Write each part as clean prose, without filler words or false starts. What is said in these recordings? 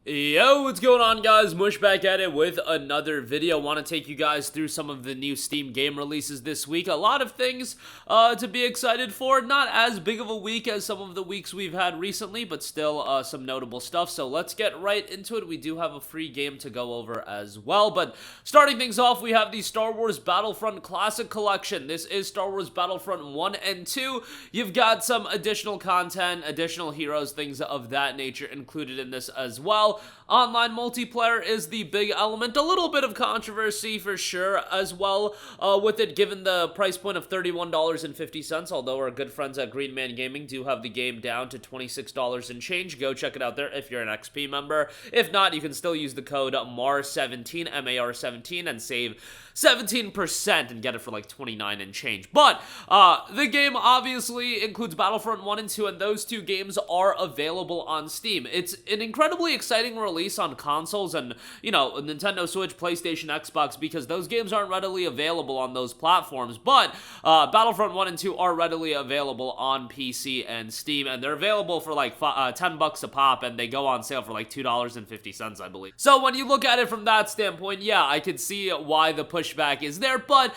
Yo, what's going on, guys? Mush back at it with another video. Want to take you guys through some of the new Steam game releases this week. A lot of things to be excited for. Not as big of a week as some of the weeks we've had recently, but still some notable stuff. So let's get right into it. We do have a free game to go over as well. But starting things off, we have the Star Wars Battlefront Classic Collection. This is Star Wars Battlefront 1 and 2. You've got some additional content, additional heroes, things of that nature included in this as well. Online multiplayer is the big element. A little bit of controversy for sure as well with it, given the price point of $31.50, although our good friends at Green Man Gaming do have the game down to $26 and change. Go check it out there if you're an XP member. If not, you can still use the code MAR17, M-A-R-17, and save 17% and get it for like 29 and change. But the game obviously includes Battlefront 1 and 2, and those two games are available on Steam. It's an incredibly exciting release on consoles and, you know, Nintendo Switch, PlayStation, Xbox, because those games aren't readily available on those platforms. But Battlefront 1 and 2 are readily available on PC and Steam, and they're available for like $10 a pop, and they go on sale for like $2.50, I believe. So when you look at it from that standpoint, yeah, I could see why the pushback is there. But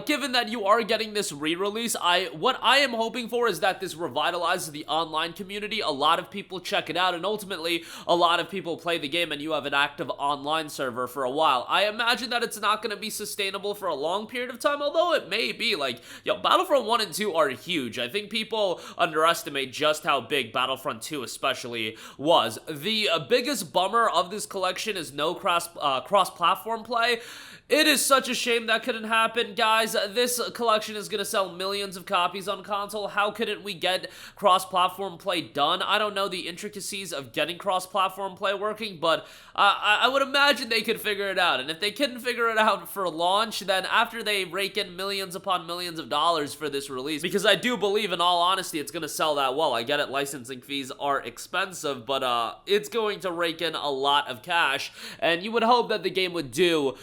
given that you are getting this re-release, what I am hoping for is that this revitalizes the online community. A lot of people check it out, and ultimately a lot of people play the game, and you have an active online server for a while. I imagine that it's not going to be sustainable for a long period of time, although it may be. Like, yo, Battlefront 1 and 2 are huge. I think people underestimate just how big Battlefront 2 especially was. The biggest bummer of this collection is no cross-platform play. It is such a shame that couldn't happen, guys. This collection is going to sell millions of copies on console. How couldn't we get cross-platform play done? I don't know the intricacies of getting cross-platform play working, but I would imagine they could figure it out. And if they couldn't figure it out for launch, then after they rake in millions upon millions of dollars for this release, because I do believe, in all honesty, it's going to sell that well. I get it, licensing fees are expensive, but it's going to rake in a lot of cash, and you would hope that the game would do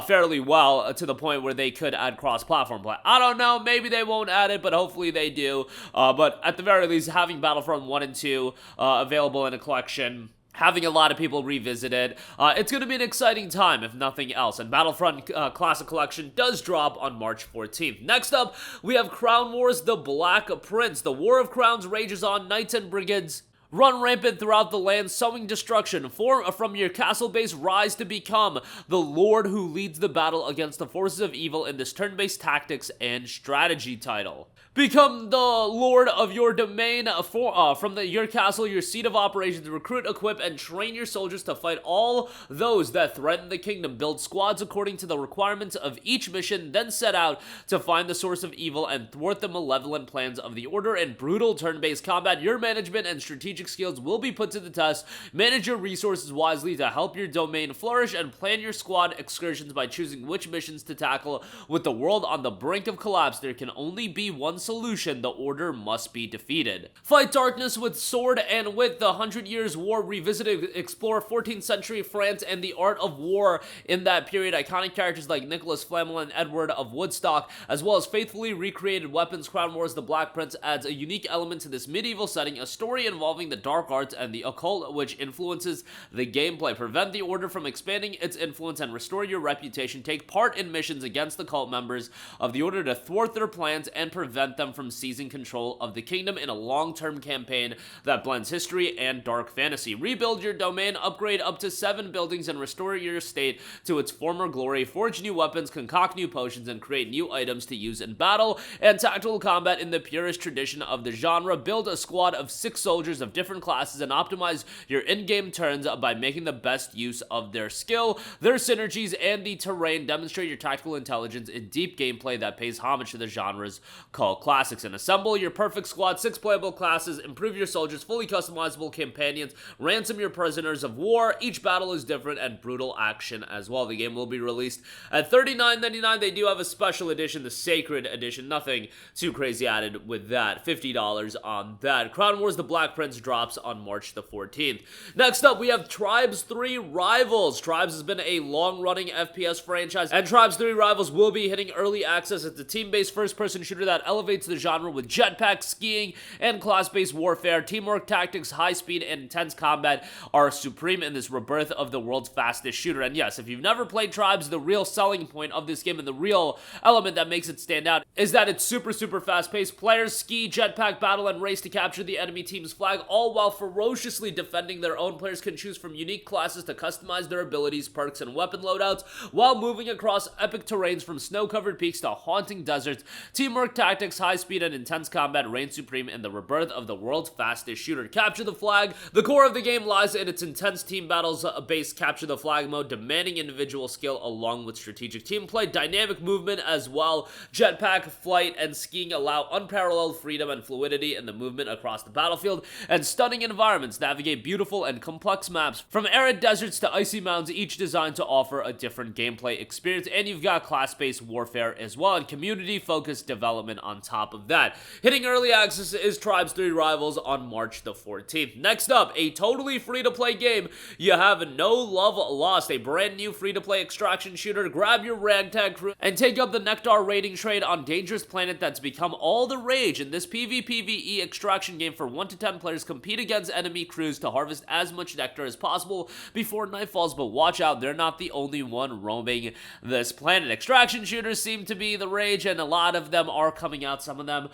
fairly well to the point where they could add cross-platform play. I don't know, maybe they won't add it, but hopefully they do. But at the very least, having Battlefront 1 and 2 available in a collection, having a lot of people revisit it, it's going to be an exciting time, if nothing else. And Battlefront Classic Collection does drop on March 14th. Next up, we have Crown Wars: The Black Prince. The War of Crowns rages on. Knights and brigands run rampant throughout the land, sowing destruction. From your castle base, rise to become the lord who leads the battle against the forces of evil in this turn-based tactics and strategy title. Become the lord of your domain from your castle, your seat of operations. Recruit, equip, and train your soldiers to fight all those that threaten the kingdom. Build squads according to the requirements of each mission, then set out to find the source of evil and thwart the malevolent plans of the Order. In brutal turn-based combat, your management and strategic skills will be put to the test. Manage your resources wisely to help your domain flourish, and plan your squad excursions by choosing which missions to tackle. With the world on the brink of collapse, there can only be one solution: the Order must be defeated. Fight darkness with sword and wit. The 100 Years' War revisited, explore 14th century France and the art of war in that period. Iconic characters like Nicholas Flamel and Edward of Woodstock, as well as faithfully recreated weapons. Crown Wars: The Black Prince adds a unique element to this medieval setting, a story involving the dark arts and the occult, which influences the gameplay. Prevent the Order from expanding its influence and restore your reputation. Take part in missions against the cult members of the Order to thwart their plans and prevent them from seizing control of the kingdom in a long-term campaign that blends history and dark fantasy. Rebuild your domain, upgrade up to 7 buildings, and restore your estate to its former glory. Forge new weapons, concoct new potions, and create new items to use in battle and tactical combat in the purest tradition of the genre. Build a squad of 6 soldiers of different classes and optimize your in-game turns by making the best use of their skill, their synergies, and the terrain. Demonstrate your tactical intelligence in deep gameplay that pays homage to the genre's cult classics. And assemble your perfect squad, 6 playable classes, improve your soldiers, fully customizable companions, ransom your prisoners of war. Each battle is different and brutal action as well. The game will be released at $39.99. They do have a special edition, the Sacred Edition. Nothing too crazy added with that. $50 on that. Crown Wars: The Black Prince drops on March the 14th. Next up, we have Tribes 3 Rivals. Tribes has been a long-running FPS franchise, and Tribes 3 Rivals will be hitting early access. It's a team-based first-person shooter that elevates elevates the genre with jetpack, skiing, and class-based warfare. Teamwork, tactics, high speed, and intense combat are supreme in this rebirth of the world's fastest shooter. And yes, if you've never played Tribes, the real selling point of this game and the real element that makes it stand out is that it's super fast-paced. Players ski, jetpack, battle, and race to capture the enemy team's flag, all while ferociously defending their own. Players can choose from unique classes to customize their abilities, perks, and weapon loadouts while moving across epic terrains from snow-covered peaks to haunting deserts. Teamwork, tactics, high speed, and intense combat reign supreme in the rebirth of the world's fastest shooter. Capture the flag. The core of the game lies in its intense team battles-based capture the flag mode, demanding individual skill along with strategic team play, dynamic movement as well. Jetpack, flight, and skiing allow unparalleled freedom and fluidity in the movement across the battlefield, and stunning environments navigate beautiful and complex maps from arid deserts to icy mountains, each designed to offer a different gameplay experience. And you've got class-based warfare as well, and community-focused development on top of that. Hitting early access is Tribes 3 Rivals on March the 14th. Next up, a totally free-to-play game. You have No Love Lost, a brand new free-to-play extraction shooter. Grab your ragtag crew and take up the Nectar raiding trade on Dangerous Planet that's become all the rage. In this PvPvE extraction game, for 1 to 10 players compete against enemy crews to harvest as much nectar as possible before night falls, but watch out, they're not the only one roaming this planet. Extraction shooters seem to be the rage, and a lot of them are coming out. Some of them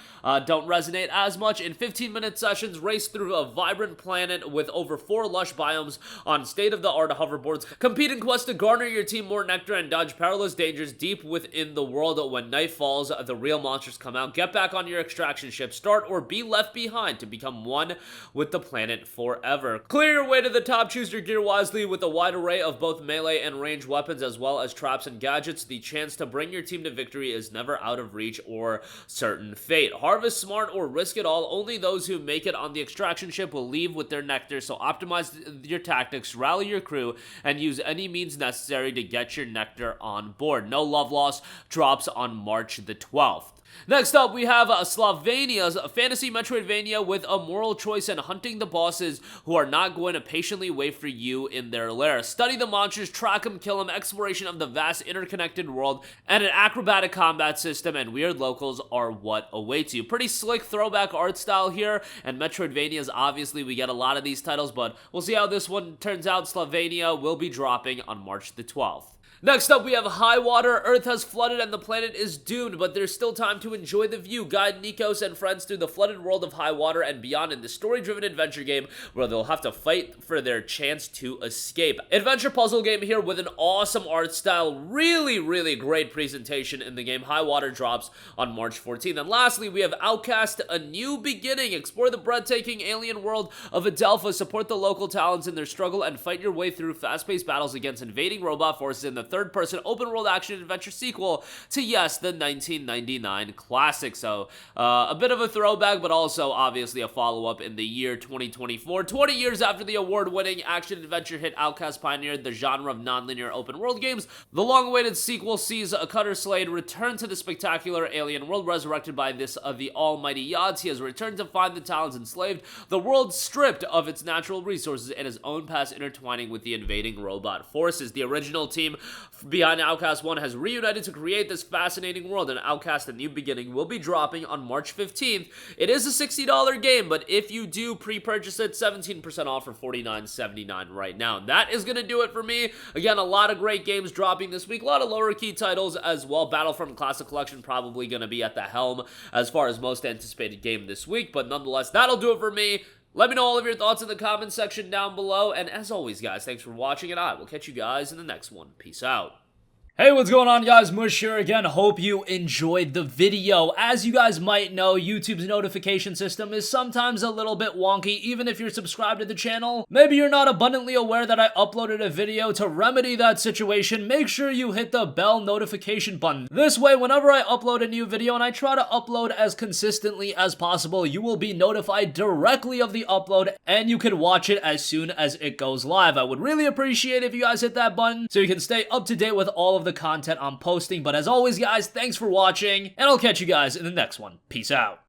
don't resonate as much. In 15-minute sessions, race through a vibrant planet with over 4 lush biomes on state-of-the-art hoverboards. Compete in quest to garner your team more nectar and dodge perilous dangers deep within the world. When night falls, the real monsters come out. Get back on your extraction ship, start or be left behind to become one with the planet forever. Clear your way to the top, choose your gear wisely with a wide array of both melee and ranged weapons as well as traps and gadgets. The chance to bring your team to victory is never out of reach or certain fate. Harvest smart or risk it all. Only those who make it on the extraction ship will leave with their nectar, so optimize your tactics, rally your crew, and use any means necessary to get your nectar on board. No Love Lost drops on March the 12th. Next up, we have Slavania's a fantasy Metroidvania with a moral choice and hunting the bosses who are not going to patiently wait for you in their lair. Study the monsters, track them, kill them, exploration of the vast interconnected world, and an acrobatic combat system and weird locals are what awaits you. Pretty slick throwback art style here, and Metroidvanias, obviously, we get a lot of these titles, but we'll see how this one turns out. Slavania will be dropping on March the 12th. Next up, we have Highwater. Earth has flooded and the planet is doomed, but there's still time to enjoy the view. Guide Nikos and friends through the flooded world of Highwater and beyond in this story-driven adventure game where they'll have to fight for their chance to escape. Adventure puzzle game here with an awesome art style. Really great presentation in the game. Highwater drops on March 14th. And lastly, we have Outcast, A New Beginning. Explore the breathtaking alien world of Adelpha, support the local talents in their struggle, and fight your way through fast-paced battles against invading robot forces in the third-person open-world action-adventure sequel to, yes, the 1999 classic. So, a bit of a throwback, but also, obviously, a follow-up in the year 2024. 20 years after the award-winning action-adventure hit, Outcast pioneered the genre of non-linear open-world games. The long-awaited sequel sees Cutter Slade return to the spectacular alien world, resurrected by the almighty Yods. He has returned to find the talents enslaved, the world stripped of its natural resources, and his own past intertwining with the invading robot forces. The original team behind Outcast 1 has reunited to create this fascinating world, and Outcast A New Beginning will be dropping on March 15th. It is a $60 game, but if you do pre-purchase it, 17% off for $49.79 right now. And that is going to do it for me. Again, a lot of great games dropping this week, a lot of lower key titles as well. Battlefront Classic Collection probably going to be at the helm as far as most anticipated game this week, but nonetheless, that'll do it for me. Let me know all of your thoughts in the comments section down below, and as always, guys, thanks for watching, and I will catch you guys in the next one. Peace out. Hey, what's going on, guys? Mush here again. Hope you enjoyed the video. As you guys might know, YouTube's notification system is sometimes a little bit wonky, even if you're subscribed to the channel. Maybe you're not abundantly aware that I uploaded a video. To remedy that situation, make sure you hit the bell notification button. This way, whenever I upload a new video, and I try to upload as consistently as possible, you will be notified directly of the upload, and you can watch it as soon as it goes live. I would really appreciate if you guys hit that button so you can stay up to date with all of the content I'm posting. But as always, guys, thanks for watching, and I'll catch you guys in the next one. Peace out.